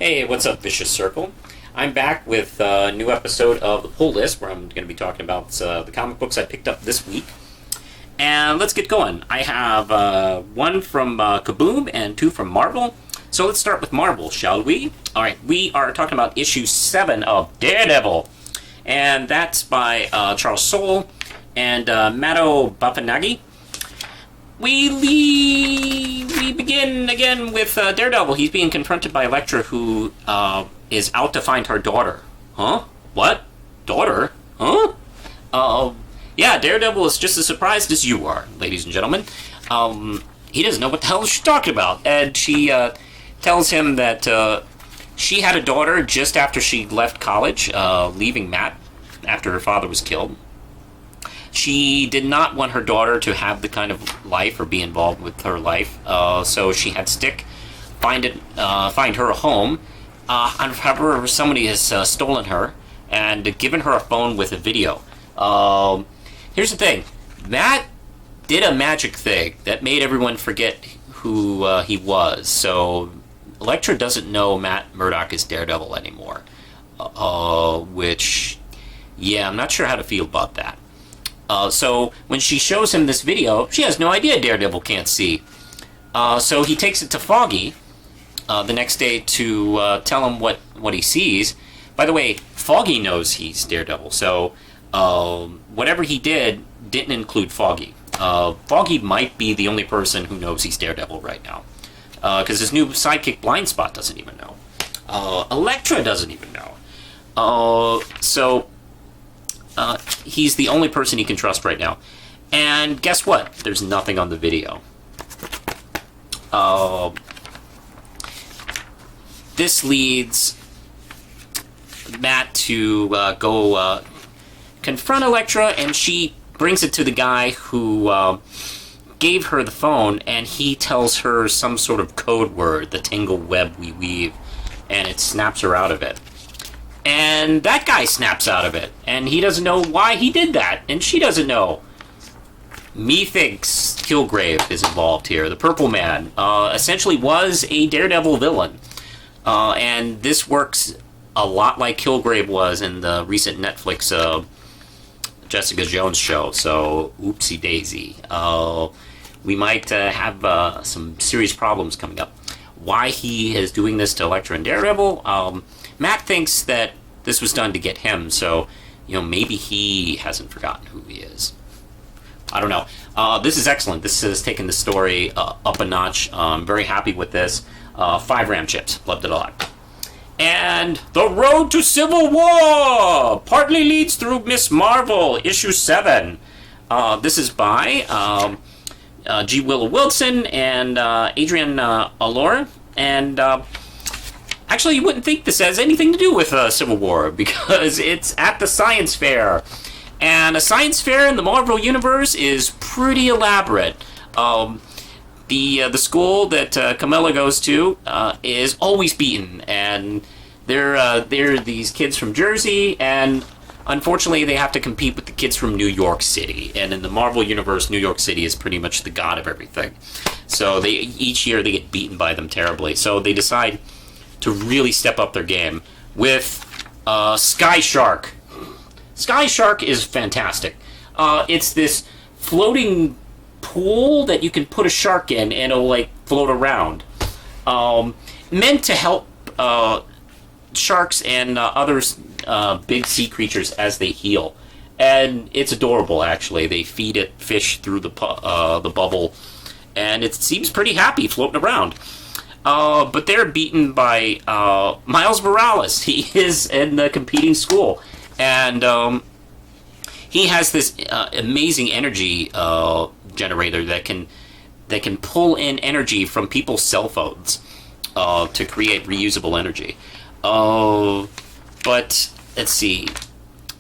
Hey, what's up, Vicious Circle? I'm back with a new episode of the Pull List, where I'm going to be talking about the comic books I picked up this week. And let's get going. I have one from Kaboom and two from Marvel. So let's start with Marvel, shall we? Alright, we are talking about issue 7 of Daredevil. And that's by Charles Soule and Mato Bafanagi. We begin again with Daredevil. He's being confronted by Elektra, who is out to find her daughter. Huh? What? Daughter? Huh? Yeah, Daredevil is just as surprised as you are, ladies and gentlemen. He doesn't know what the hell she's talking about. And she tells him that she had a daughter just after she left college, leaving Matt after her father was killed. She did not want her daughter to have the kind of life or be involved with her life, so she had Stick find her a home. However, somebody has stolen her and given her a phone with a video. Here's the thing. Matt did a magic thing that made everyone forget who he was, so Elektra doesn't know Matt Murdock is Daredevil anymore. Which, yeah, I'm not sure how to feel about that. So when she shows him this video, she has no idea Daredevil can't see. So he takes it to Foggy the next day to tell him what he sees. By the way, Foggy knows he's Daredevil, so whatever he did didn't include Foggy. Foggy might be the only person who knows he's Daredevil right now, because his new sidekick Blind Spot doesn't even know. Elektra doesn't even know. So he's the only person he can trust right now. And guess what? There's nothing on the video. This leads Matt to go confront Elektra, and she brings it to the guy who gave her the phone, and he tells her some sort of code word, the tangle web we weave, and it snaps her out of it. And that guy snaps out of it, and he doesn't know why he did that, and she doesn't know. Methinks Kilgrave is involved here. The Purple Man essentially was a Daredevil villain, and this works a lot like Kilgrave was in the recent Netflix Jessica Jones show, so oopsie daisy. We might have some serious problems coming up. Why he is doing this to Elektra and Daredevil? Matt thinks that this was done to get him, so, maybe he hasn't forgotten who he is. I don't know. This is excellent. This has taken the story up a notch. I'm very happy with this. 5 Ram chips. Loved it a lot. And The Road to Civil War partly leads through Miss Marvel, issue 7. This is by G. Willow Wilson and Adrian Allora, and actually, you wouldn't think this has anything to do with Civil War, because it's at the science fair. And a science fair in the Marvel Universe is pretty elaborate. The school that Camilla goes to is always beaten, and they're these kids from Jersey, and unfortunately they have to compete with the kids from New York City. And in the Marvel Universe, New York City is pretty much the god of everything. So each year they get beaten by them terribly. So they decide to really step up their game with Sky Shark. Sky Shark is fantastic. It's this floating pool that you can put a shark in, and it'll float around. Meant to help sharks and other big sea creatures as they heal, and it's adorable. Actually, they feed it fish through the bubble, and it seems pretty happy floating around. But they're beaten by Miles Morales. He is in the competing school, and he has this amazing energy generator that can pull in energy from people's cell phones to create reusable energy. But let's see,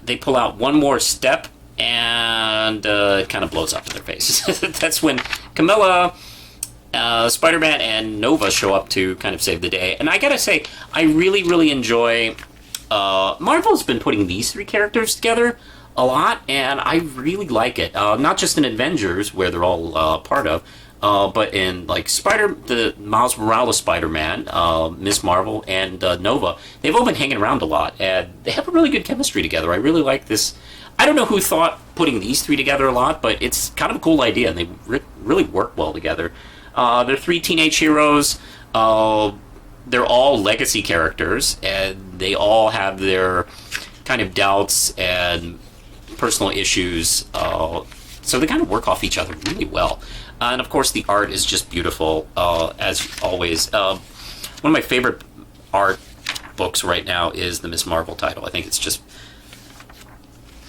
they pull out one more step, and it kind of blows up in their face. That's when Camilla, Spider-Man, and Nova show up to kind of save the day. And I gotta say, I really, really enjoy... Marvel's been putting these 3 characters together a lot, and I really like it. Not just in Avengers, where they're all part of, But in like the Miles Morales Spider-Man, Ms. Marvel, and Nova, they've all been hanging around a lot, and they have a really good chemistry together. I really like this. I don't know who thought putting these three together a lot, but it's kind of a cool idea, and they really work well together. They're three teenage heroes. They're all legacy characters, and they all have their kind of doubts and personal issues. So they kind of work off each other really well. And of course, the art is just beautiful, as always. One of my favorite art books right now is the Ms. Marvel title. I think it's just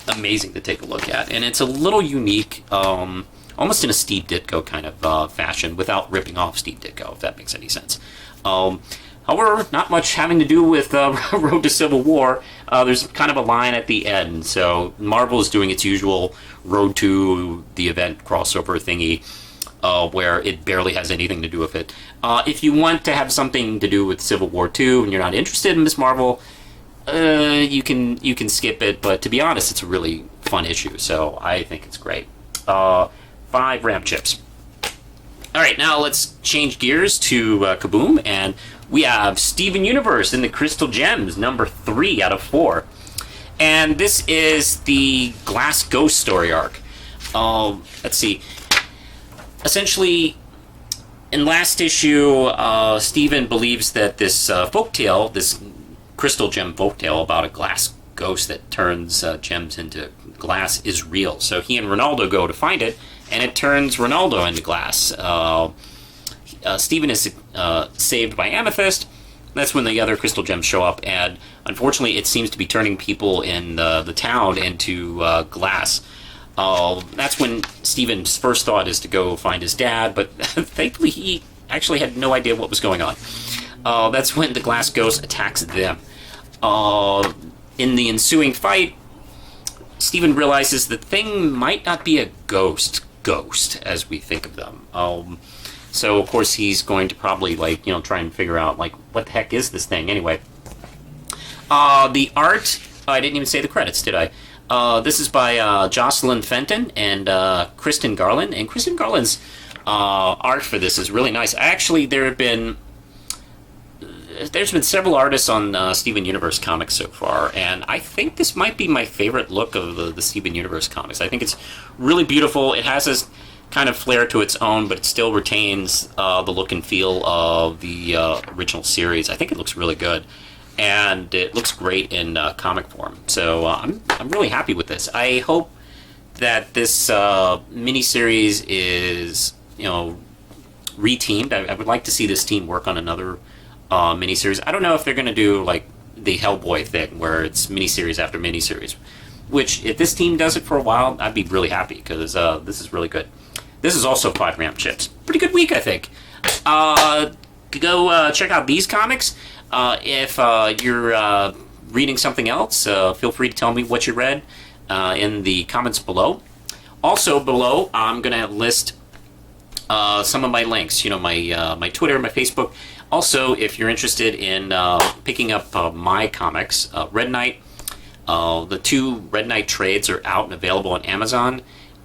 amazing to take a look at. And it's a little unique, almost in a Steve Ditko kind of fashion, without ripping off Steve Ditko, if that makes any sense. However, not much having to do with Road to Civil War. There's kind of a line at the end. So Marvel is doing its usual Road to the Event crossover thingy, where it barely has anything to do with it. If you want to have something to do with Civil War 2 and you're not interested in Ms. Marvel, you can skip it. But to be honest, it's a really fun issue, so I think it's great. 5 ramp chips. All right, now let's change gears to Kaboom, and we have Steven Universe in the Crystal Gems, number 3 out of 4. And this is the Glass Ghost story arc. Let's see. Essentially, in last issue, Steven believes that this folktale, this Crystal Gem folktale about a glass ghost that turns gems into glass is real. So he and Ronaldo go to find it, and it turns Ronaldo into glass. Steven is saved by Amethyst. That's when the other crystal gems show up, and unfortunately it seems to be turning people in the town into glass. That's when Steven's first thought is to go find his dad, but thankfully he actually had no idea what was going on. That's when the glass ghost attacks them. In the ensuing fight, Steven realizes the thing might not be a ghost as we think of them. So of course he's going to probably try and figure out what the heck is this thing anyway. The art, I didn't even say the credits, did I? This is by Jocelyn Fenton and Kristen Garland, and Kristen Garland's art for this is really nice. Actually, there's been several artists on Steven Universe comics so far, and I think this might be my favorite look of the Steven Universe comics. I think it's really beautiful. It has this kind of flair to its own, but it still retains the look and feel of the original series. I think it looks really good, and it looks great in comic form. So I'm really happy with this. I hope that this miniseries is reteamed. I would like to see this team work on another miniseries. I don't know if they're going to do the Hellboy thing, where it's miniseries after miniseries. Which, if this team does it for a while, I'd be really happy, because this is really good. This is also 5 ramp chips. Pretty good week, I think. Go check out these comics. If you're reading something else, feel free to tell me what you read in the comments below. Also below, I'm going to list some of my links. My Twitter, my Facebook. Also, if you're interested in picking up my comics, Red Knight, the 2 Red Knight trades are out and available on Amazon,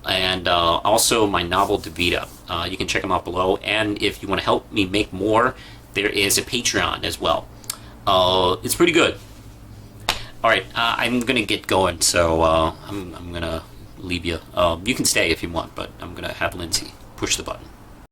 and also my novel Davida. You can check them out below, and if you want to help me make more, there is a Patreon as well. It's pretty good. Alright, I'm going to get going, so I'm going to leave you. You can stay if you want, but I'm going to have Lindsay push the button.